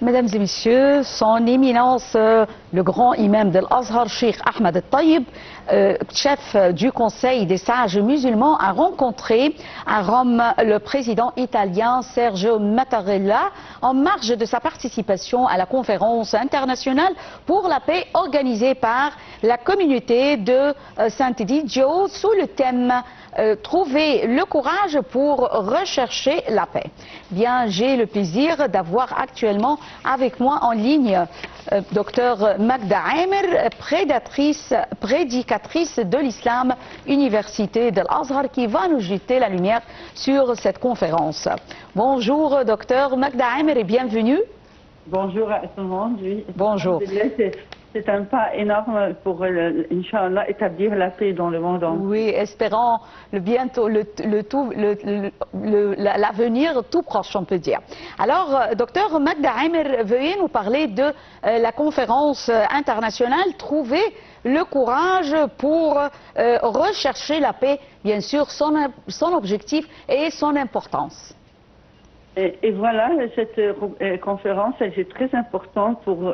Mesdames et messieurs, son éminence, le grand imam de l'Azhar, Cheikh Ahmed al-Tayyib, chef du Conseil des sages musulmans, a rencontré à Rome le président italien Sergio Mattarella en marge de sa participation à la conférence internationale pour la paix organisée par la communauté de Sant'Egidio sous le thème trouver le courage pour rechercher la paix. Bien, j'ai le plaisir d'avoir actuellement avec moi en ligne Dr Magda Amer, prédicatrice de l'islam, Université de l'Azhar, qui va nous jeter la lumière sur cette conférence. Bonjour Dr Magda Amer et bienvenue. Bonjour à tout le monde. Oui. Bonjour. C'est un pas énorme pour, Inch'Allah, établir la paix dans le monde entier. Oui, espérons bientôt l'avenir tout proche, on peut dire. Alors, docteur Magda Amer, veuillez nous parler de la conférence internationale Trouver le courage pour rechercher la paix, bien sûr, son objectif et son importance. Et voilà, cette conférence, elle est très importante pour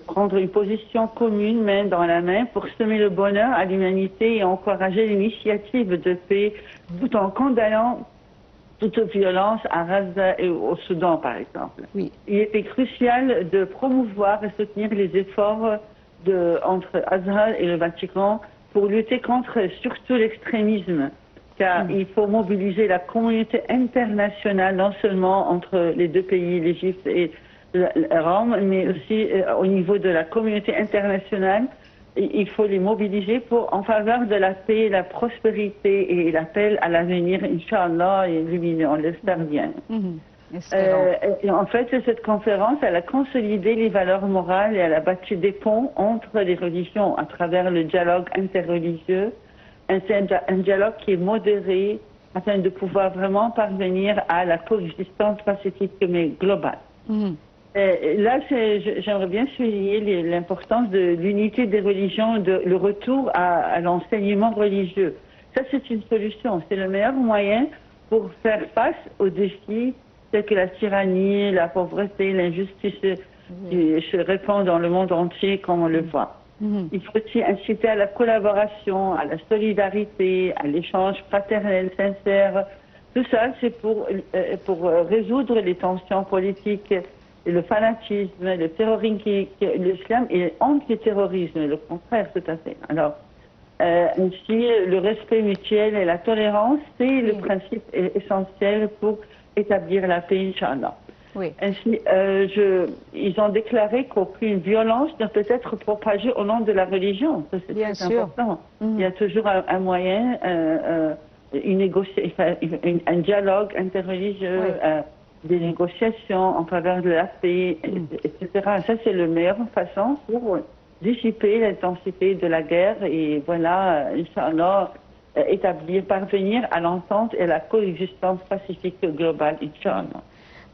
prendre une position commune, main dans la main, pour semer le bonheur à l'humanité et encourager l'initiative de paix, tout en condamnant toute violence à Gaza et au Soudan, par exemple. Oui. Il était crucial de promouvoir et soutenir les efforts entre Azhar et le Vatican pour lutter contre surtout l'extrémisme, car il faut mobiliser la communauté internationale, non seulement entre les deux pays, l'Égypte et Rome, mais aussi au niveau de la communauté internationale. Il faut les mobiliser en faveur de la paix, la prospérité et l'appel à l'avenir, Inch'Allah, et lumineux, on l'espère bien. Et en fait, cette conférence, elle a consolidé les valeurs morales et elle a bâti des ponts entre les religions à travers le dialogue interreligieux, un dialogue qui est modéré afin de pouvoir vraiment parvenir à la coexistence pacifique mais globale. Là, j'aimerais bien souligner l'importance de l'unité des religions, le retour à l'enseignement religieux. Ça, c'est une solution. C'est le meilleur moyen pour faire face aux défis tels que la tyrannie, la pauvreté, l'injustice qui se répand dans le monde entier, comme on le voit. Il faut aussi inciter à la collaboration, à la solidarité, à l'échange fraternel, sincère. Tout ça, c'est pour résoudre les tensions politiques, et le fanatisme, le terrorisme, l'islam est anti-terrorisme, le contraire tout à fait. Alors, ainsi, le respect mutuel et la tolérance, c'est le principe essentiel pour établir la paix, Inch'Allah. Oui. Ainsi, ils ont déclaré qu'aucune violence ne peut être propagée au nom de la religion. Ça, c'est très important. Il y a toujours un moyen, un dialogue interreligieux, des négociations en faveur de la paix, etc. Ça, c'est la meilleure façon pour dissiper l'intensité de la guerre et voilà, Inch'Allah, parvenir à l'entente et à la coexistence pacifique globale, Inch'Allah.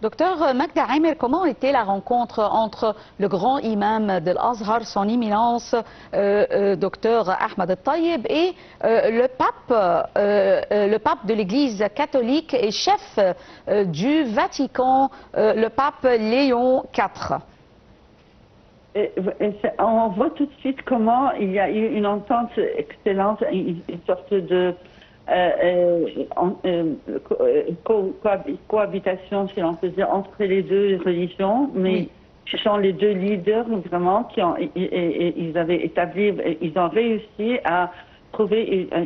Docteur Magda Amer, comment était la rencontre entre le grand imam de l'Azhar, son éminence, docteur Ahmed al-Tayyib, et le pape de l'Église catholique et chef du Vatican, le pape Léon IV? On voit tout de suite comment il y a eu une entente excellente, une sorte de cohabitation, si l'on peut dire, entre les deux religions, mais ce sont les deux leaders vraiment qui ont, ils ont réussi à trouver un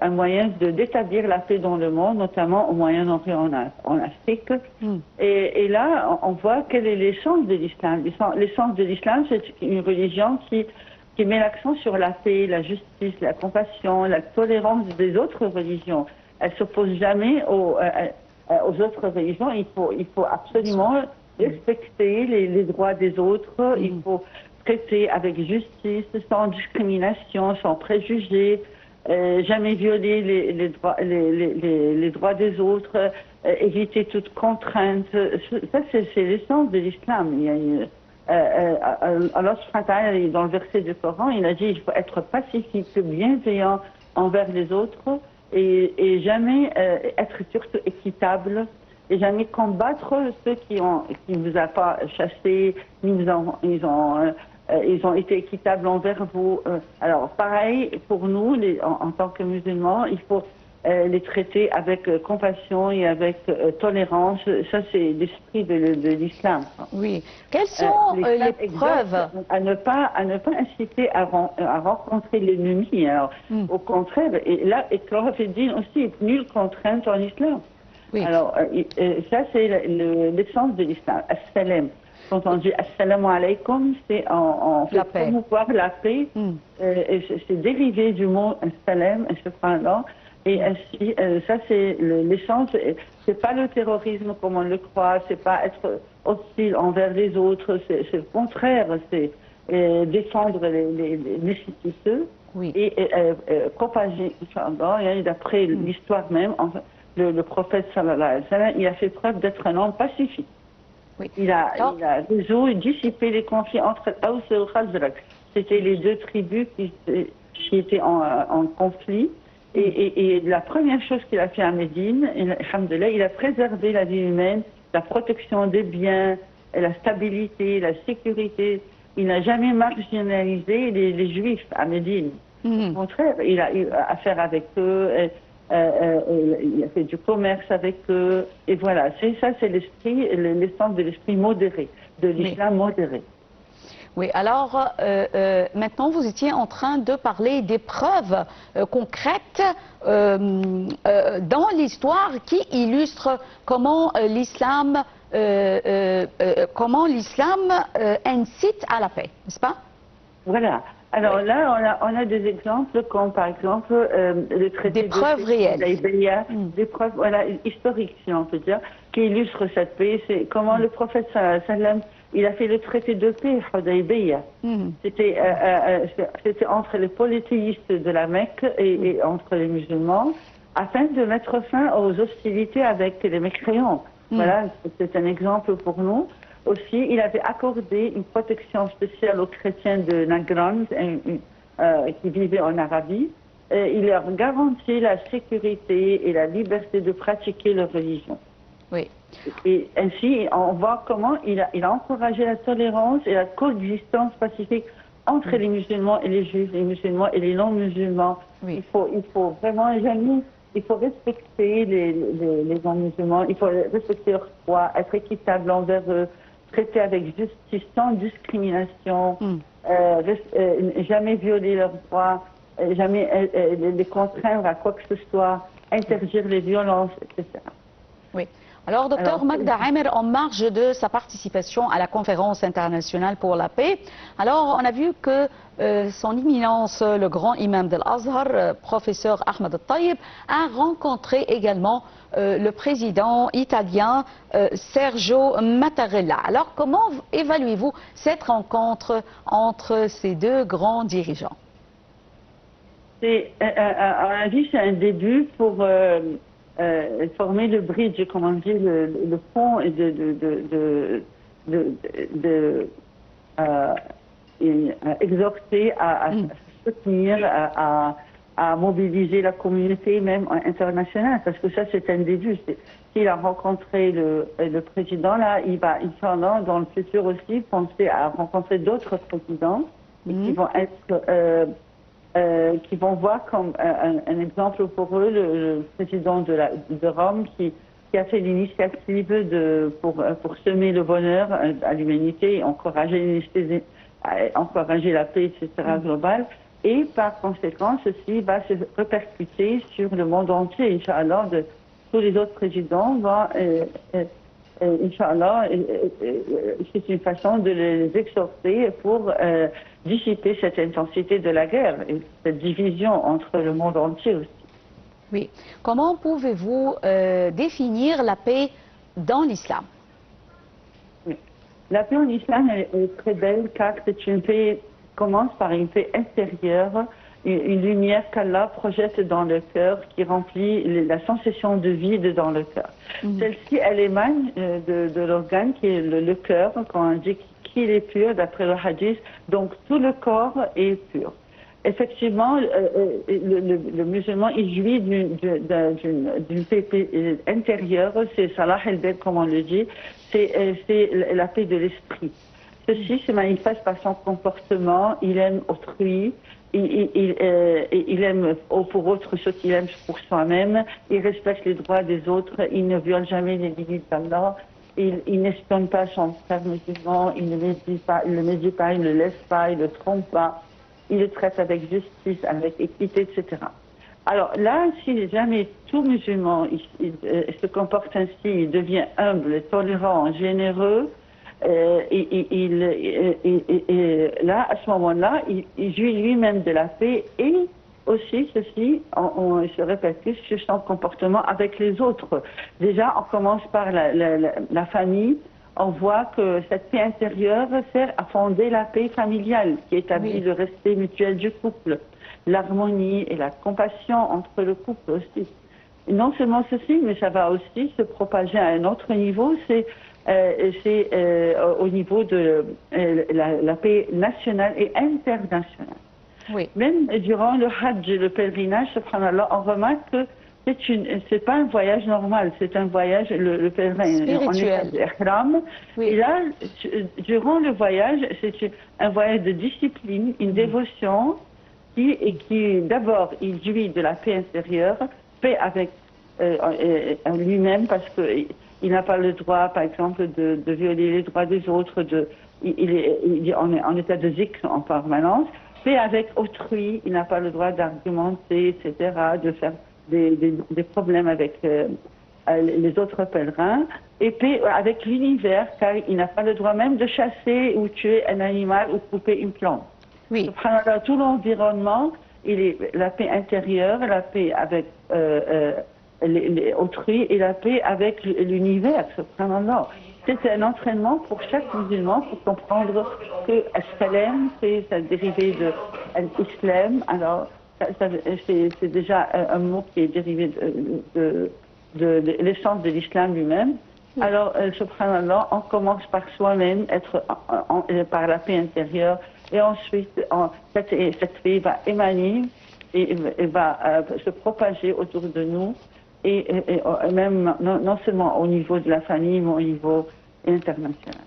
moyen d'établir la paix dans le monde, notamment au Moyen-Orient, en Afrique. Et là, on voit quel est l'essence de l'islam. L'essence de l'islam, c'est une religion qui met l'accent sur la paix, la justice, la compassion, la tolérance des autres religions. Elle ne s'oppose jamais aux autres religions. Il faut absolument respecter les droits des autres. Il faut traiter avec justice, sans discrimination, sans préjugés, jamais violer les droits des autres, éviter toute contrainte. Ça, c'est l'essence de l'islam. Il y a Allah subhanahu wa ta'ala, dans le verset du Coran, il a dit il faut être pacifique, bienveillant envers les autres et jamais être surtout équitable et jamais combattre ceux qui ne vous ont pas chassé, ils ont été équitables envers vous. Alors pareil pour nous, en tant que musulmans, il faut les traiter avec compassion et avec tolérance. Ça, c'est l'esprit de l'islam. Oui. Quelles sont les preuves à ne pas inciter à rencontrer l'ennemi. Alors, au contraire, et là, Ikrah-Fid-Din aussi est nulle contrainte en islam. Oui. Alors, ça, c'est l'essence de l'islam. As-salam. Quand on dit assalamu alaykum, c'est en fait promouvoir la paix. C'est dérivé du mot salam, subhanallah. Et ainsi, ça c'est l'essence. C'est pas le terrorisme comme on le croit, c'est pas être hostile envers les autres, c'est le contraire, c'est défendre les nécessiteux et propager, inchallah. Et d'après l'histoire même, le prophète sallallahu alayhi wa sallam, il a fait preuve d'être un homme pacifique. Oui. Il a résolu et dissipé les conflits entre Aws et Khazraj. C'était les deux tribus qui étaient en conflit. Et la première chose qu'il a fait à Médine, alhamdoulilah, il a préservé la vie humaine, la protection des biens, la stabilité, la sécurité. Il n'a jamais marginalisé les Juifs à Médine. Au contraire, il a eu affaire avec eux, il a fait du commerce avec eux. Et voilà, c'est l'esprit, l'essence de l'esprit modéré, de l'islam modéré. Oui, alors maintenant vous étiez en train de parler des preuves concrètes dans l'histoire qui illustrent comment l'islam incite à la paix, n'est-ce pas? Voilà. Alors là, on a des exemples comme par exemple le traité des preuves réelles, des preuves historiques si on peut dire, qui illustrent cette paix. C'est comment le prophète sallam il a fait le traité de paix, Hudaybiyah. C'était entre les polythéistes de la Mecque et entre les musulmans, afin de mettre fin aux hostilités avec les mécréants. Voilà, c'est un exemple pour nous. Aussi, il avait accordé une protection spéciale aux chrétiens de Najran qui vivaient en Arabie. Il leur garantit la sécurité et la liberté de pratiquer leur religion. Oui. Et ainsi, on voit comment il a encouragé la tolérance et la coexistence pacifique entre les musulmans et les juifs, les musulmans et les non-musulmans. Oui. Il faut vraiment il faut respecter les non-musulmans, il faut respecter leur foi, être équitable envers eux, traiter avec justice, sans discrimination, jamais violer leurs droits, jamais les contraindre à quoi que ce soit, interdire les violences, etc. Oui. Alors, docteur Magda Amer, en marge de sa participation à la conférence internationale pour la paix, alors on a vu que son éminence, le grand imam de l'Azhar, professeur Ahmed Al-Tayyib, a rencontré également le président italien Sergio Mattarella. Alors, comment évaluez-vous cette rencontre entre ces deux grands dirigeants? À mon avis, c'est un début pour former le bridge, comment dire, le pont et exhorter à soutenir, à mobiliser la communauté même internationale, parce que ça c'est un début. S'il a rencontré le président, là, il va, Inch'Allah, dans le futur aussi, penser à rencontrer d'autres présidents qui vont être qui vont voir comme un exemple pour eux le président de Rome qui a fait l'initiative pour semer le bonheur à l'humanité, encourager la paix, etc. globale, et par conséquent ceci va se répercuter sur le monde entier, Inch'Allah. Tous les autres présidents vont Inch'Allah, c'est une façon de les exhorter pour dissiper cette intensité de la guerre et cette division entre le monde entier aussi. Oui. Comment pouvez-vous définir la paix dans l'islam? Oui. La paix en islam est très belle car c'est une paix commence par une paix intérieure, une lumière qu'Allah projette dans le cœur qui remplit la sensation de vide dans le cœur. Celle-ci, elle émane de l'organe qui est le cœur, quand on dit qu'il est pur d'après le hadith, donc tout le corps est pur. effectivement, le musulman, il jouit d'une paix intérieure, c'est Salah el-Bed, comme on le dit, c'est la paix de l'esprit. Ceci se manifeste par son comportement, il aime autrui, il aime pour autre ce qu'il aime pour soi-même, il respecte les droits des autres, il ne viole jamais les limites d'Allah, il n'espionne pas son frère musulman, il ne le médit pas, il ne le laisse pas, il ne le trompe pas, il le traite avec justice, avec équité, etc. Alors là, si jamais tout musulman il se comporte ainsi, il devient humble, tolérant, généreux, là, à ce moment-là, il jouit lui-même de la paix et aussi, ceci, on se répercute sur son comportement avec les autres. Déjà, on commence par la famille. On voit que cette paix intérieure sert à fonder la paix familiale qui établit le respect mutuel du couple, l'harmonie et la compassion entre le couple aussi. Et non seulement ceci, mais ça va aussi se propager à un autre niveau, c'est au niveau de la paix nationale et internationale. Oui. Même durant le Hajj, le pèlerinage, subhanallah, on remarque que c'est pas un voyage normal, c'est un voyage, le pèlerin en état d'ihram. Oui. Et là, durant le voyage, c'est un voyage de discipline, une dévotion qui d'abord, il jouit de la paix intérieure, paix avec lui-même, parce qu'il n'a pas le droit, par exemple, de violer les droits des autres, il est en état de zikr en permanence, paix avec autrui, il n'a pas le droit d'argumenter, etc., de faire des problèmes avec les autres pèlerins, et paix avec l'univers, car il n'a pas le droit même de chasser ou tuer un animal ou couper une plante. Oui. Tout l'environnement, la paix intérieure, la paix avec autrui et la paix avec l'univers, subhanallah. C'est un entraînement pour chaque musulman pour comprendre que As-Salam, c'est un dérivé de l'islam. Alors, c'est déjà un mot qui est dérivé de l'essence de l'islam lui-même. Alors, subhanallah, on commence par soi-même, par la paix intérieure, et ensuite, cette paix va émaner et va se propager autour de nous, et même non seulement au niveau de la famille, mais au niveau international.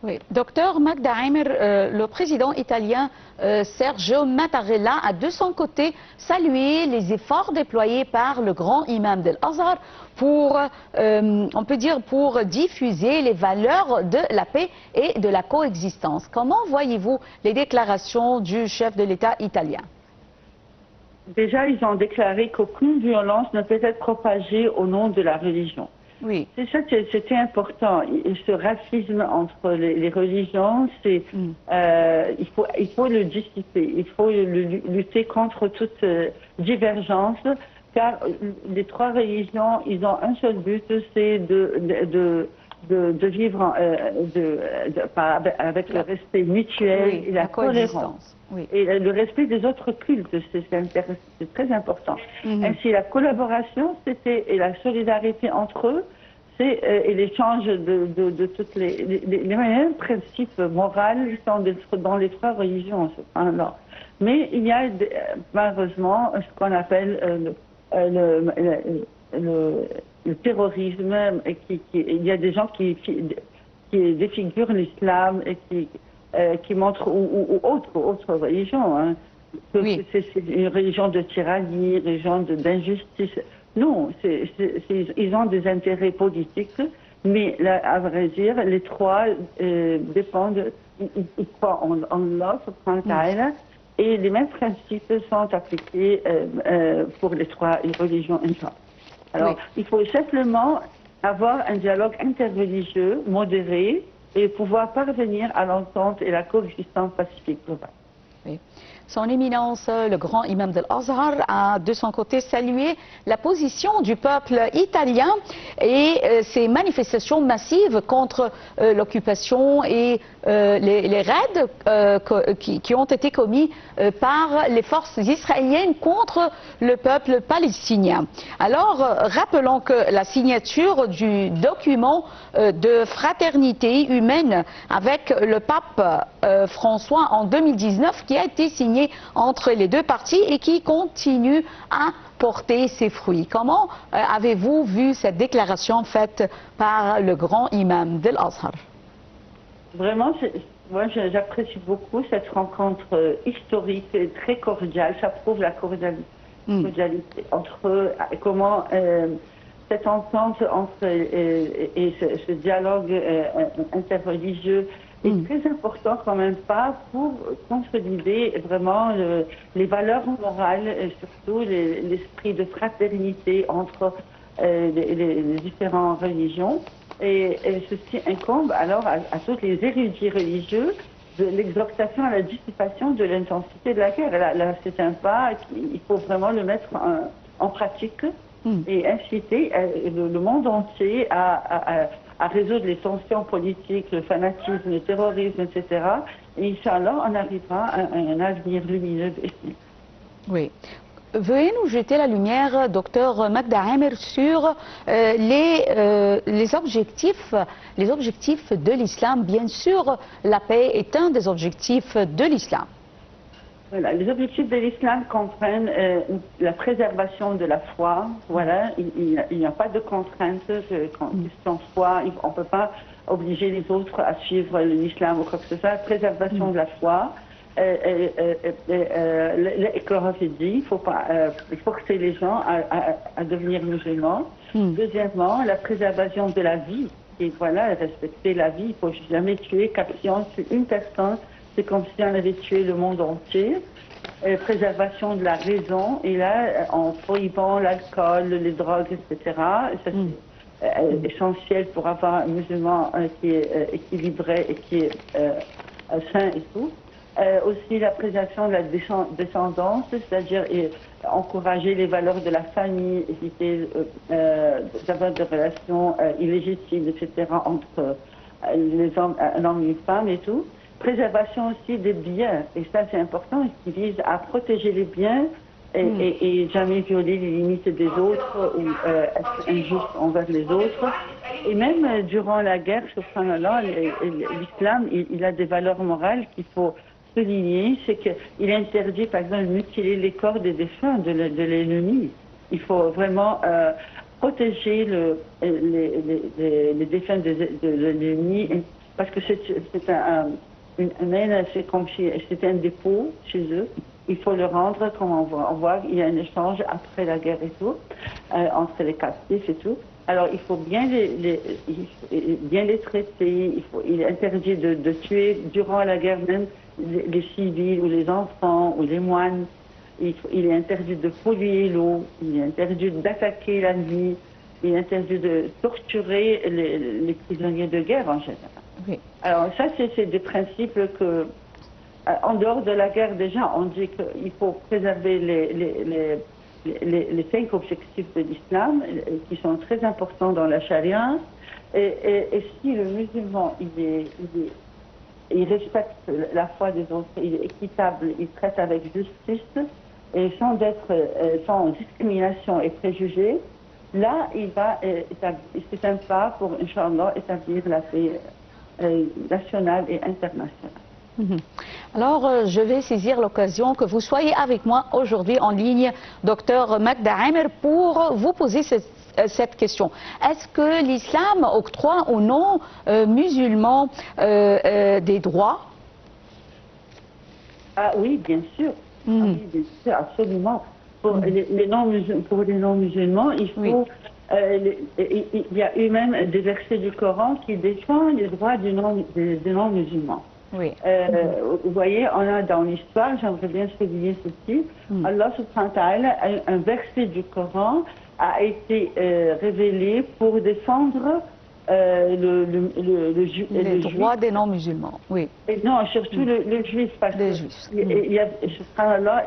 Oui. Docteur Magda Aimer, le président italien Sergio Mattarella a de son côté salué les efforts déployés par le grand imam d'Al-Azhar pour, on peut dire, pour diffuser les valeurs de la paix et de la coexistence. Comment voyez-vous les déclarations du chef de l'État italien? Déjà, ils ont déclaré qu'aucune violence ne peut être propagée au nom de la religion. Oui. C'est ça, c'était important. Ce racisme entre les religions, il faut le dissiper. Il faut lutter contre toute divergence, car les trois religions, ils ont un seul but, c'est de vivre avec le respect mutuel et la tolérance. Oui. Et le respect des autres cultes, c'est très important. Ainsi, la collaboration, et la solidarité entre eux, et l'échange de toutes les mêmes principes moraux sont dans les trois religions. Alors, mais il y a malheureusement ce qu'on appelle le terrorisme, et il y a des gens qui défigurent l'islam et qui montrent, ou autres religions, hein, que c'est une religion de tyrannie, une religion d'injustice. Non, ils ont des intérêts politiques, mais là, à vrai dire, les trois dépendent, ils croient en Allah, subhanahu wa ta'ala, et les mêmes principes sont appliqués pour les trois religions. Alors, il faut simplement avoir un dialogue interreligieux, modéré, et pouvoir parvenir à l'entente et la coexistence pacifique globale. Oui. Son Éminence, le grand imam d'Al-Azhar, a de son côté salué la position du peuple italien et ses manifestations massives contre l'occupation et les raids qui ont été commis par les forces israéliennes contre le peuple palestinien. Alors, rappelons que la signature du document de fraternité humaine avec le pape François en 2019, qui qui a été signé entre les deux parties et qui continue à porter ses fruits. Comment avez-vous vu cette déclaration faite par le grand imam de l'Azhar? Vraiment, moi j'apprécie beaucoup cette rencontre historique et très cordiale. Ça prouve la cordialité entre eux, comment cette entente entre et ce dialogue interreligieux est très important quand même pas pour consolider vraiment les valeurs morales et surtout l'esprit de fraternité entre les différentes religions. Et ceci incombe alors à tous les érudits religieux de l'exhortation à la dissipation de l'intensité de la guerre. Là c'est un pas, il faut vraiment le mettre en pratique et inciter le monde entier à résoudre les tensions politiques, le fanatisme, le terrorisme, etc. Et Inch'Allah, on arrivera à un avenir lumineux. Oui. Veuillez nous jeter la lumière, docteur Magda Amer, sur les objectifs de l'islam. Bien sûr, la paix est un des objectifs de l'islam. Voilà, les objectifs de l'islam comprennent la préservation de la foi. Voilà, il n'y a pas de contrainte quand question foi. On ne peut pas obliger les autres à suivre l'islam ou quoi que ce soit. La préservation de la foi. Il faut forcer les gens à devenir musulmans. Deuxièmement, la préservation de la vie. Et voilà, respecter la vie. Il ne faut jamais tuer, car si on tue une personne, c'est comme si on avait tué le monde entier. Préservation de la raison, et là, en prohibant l'alcool, les drogues, etc. Ça, c'est essentiel pour avoir un musulman qui est équilibré et qui est sain et tout. Aussi la préservation de la descendance, c'est-à-dire encourager les valeurs de la famille, éviter d'avoir des relations illégitimes, etc. entre un homme et une femme et tout. Préservation aussi des biens, et ça c'est important, qui vise à protéger les biens et jamais violer les limites des autres ou être injuste envers les autres. Et même durant la guerre, subhanallah, l'islam, il a des valeurs morales qu'il faut souligner. C'est qu'il interdit par exemple de mutiler les corps des défunts de l'ennemi. Il faut vraiment protéger les défunts de l'ennemi, parce que c'est un dépôt chez eux. Il faut le rendre, comme on voit, il y a un échange après la guerre et tout, entre les captifs et tout. Alors il faut bien les traiter, il est interdit de tuer durant la guerre même les civils ou les enfants ou les moines. Il est interdit de polluer l'eau, il est interdit d'attaquer la nuit, il est interdit de torturer les prisonniers de guerre en général. Oui. Alors ça, c'est des principes que, en dehors de la guerre déjà, on dit qu'il faut préserver les 5 objectifs de l'islam, qui sont très importants dans la charia. Et si le musulman, il respecte la foi des autres, il est équitable, il traite avec justice, et sans discrimination et préjugés, là, c'est un pas pour, Inch'Allah, établir la paix nationale et internationale. Alors, je vais saisir l'occasion que vous soyez avec moi aujourd'hui en ligne, docteur Magda Amer, pour vous poser cette question. Est-ce que l'islam octroie aux non-musulmans des droits? Ah oui, bien sûr. Ah, oui, bien sûr, absolument. Pour les non-musulmans, il faut... il y a eu même des versets du Coran qui défendent les droits des non-musulmans. Oui. Vous voyez, on a dans l'histoire, j'aimerais bien souligner ceci, Allah subhanahu wa ta'ala, un verset du Coran a été révélé pour défendre les droits des non-musulmans. Oui. Et non, surtout le juif, parce que subhanallah,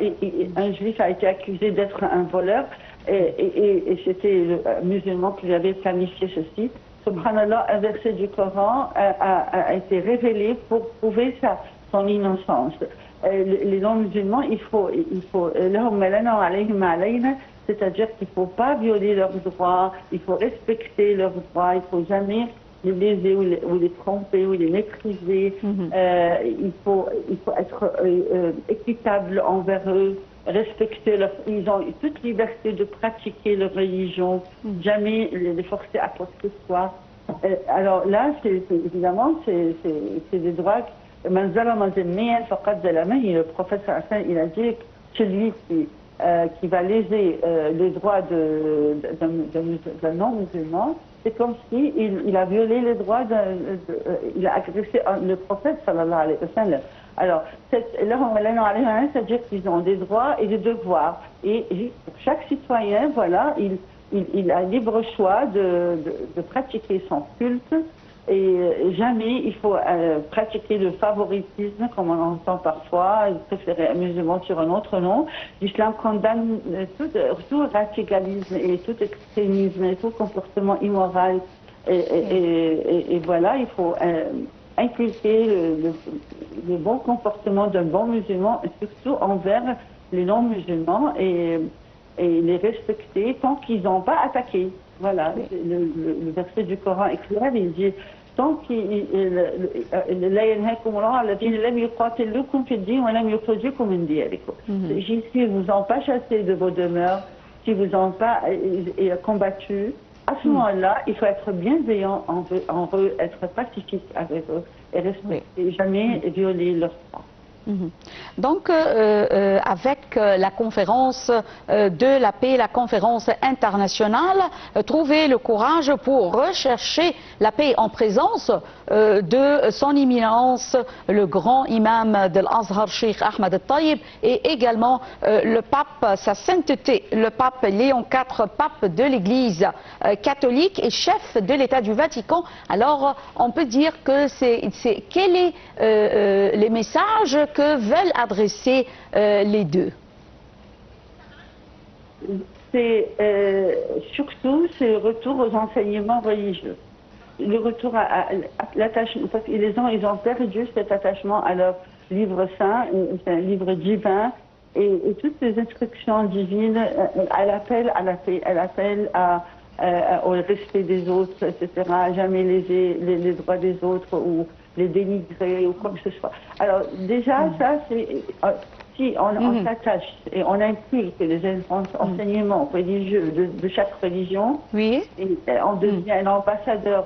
un juif a été accusé d'être un voleur, et c'était le musulman qui avait planifié ceci. Subhanallah, un verset du Coran a été révélé pour prouver son innocence. Les non-musulmans, c'est-à-dire qu'il ne faut pas violer leurs droits, il faut respecter leurs droits, il ne faut jamais les léser ou les tromper ou les mépriser. Il faut être équitable envers eux, respecter ils ont toute liberté de pratiquer leur religion, jamais les forcer à quoi que ce soit. Alors là, évidemment, c'est des droits. Le prophète il a dit que celui qui va léser les droits d'un non-musulman, c'est comme s'il a violé les droits, il a agressé le prophète sallallahu alayhi wa sallam. Alors, c'est-à-dire qu'ils ont des droits et des devoirs. Et chaque citoyen, voilà, il a libre choix de pratiquer son culte. Et jamais il faut pratiquer le favoritisme, comme on entend parfois, préférer un musulman sur un autre nom. L'islam condamne tout radicalisme et tout extrémisme et tout comportement immoral. Et voilà, il faut inculquer le bon comportement d'un bon musulman, et surtout envers les non-musulmans, et les respecter tant qu'ils n'ont pas attaqué. Voilà, le verset du Coran est clair, il dit tant qu'ils ne vous ont pas chassé de vos demeures, si vous n'ont pas combattu, à ce moment-là, il faut être bienveillant envers eux, être pacifique avec eux et respecter, jamais violer leurs droits. Donc, avec la conférence de la paix, la conférence internationale, trouver le courage pour rechercher la paix en présence de son éminence, le grand imam de l'Azhar, Cheikh Ahmed al-Tayyib, et également le pape, sa sainteté, le pape Léon IV, pape de l'Église catholique et chef de l'État du Vatican. Alors, on peut dire que quels sont les messages que veulent adresser les deux? C'est surtout le retour aux enseignements religieux, le retour à l'attachement, parce que les gens ils ont perdu cet attachement à leur livre saint, c'est un livre divin, et toutes les instructions divines, elle appelle à la paix, elle appelle au respect des autres, etc., à jamais léser les droits des autres ou les dénigrer ou quoi que ce soit. Alors déjà, ça, c'est si on s'attache et on inculque les enseignements religieux de chaque religion, et on devient un ambassadeur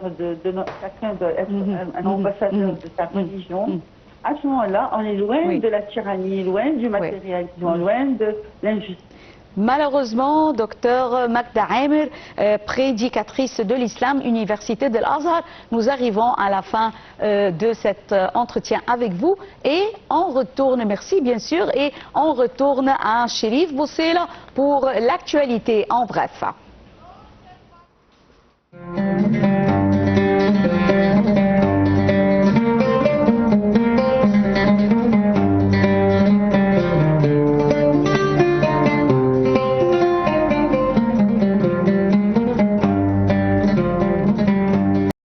chacun doit être un ambassadeur de sa religion. À ce moment-là, on est loin de la tyrannie, loin du matérialisme, loin de l'injustice. Malheureusement, docteur Magda Amir, prédicatrice de l'islam, Université de l'Azhar, nous arrivons à la fin de cet entretien avec vous et on retourne, merci bien sûr, et on retourne à Chérif Boussela pour l'actualité en bref.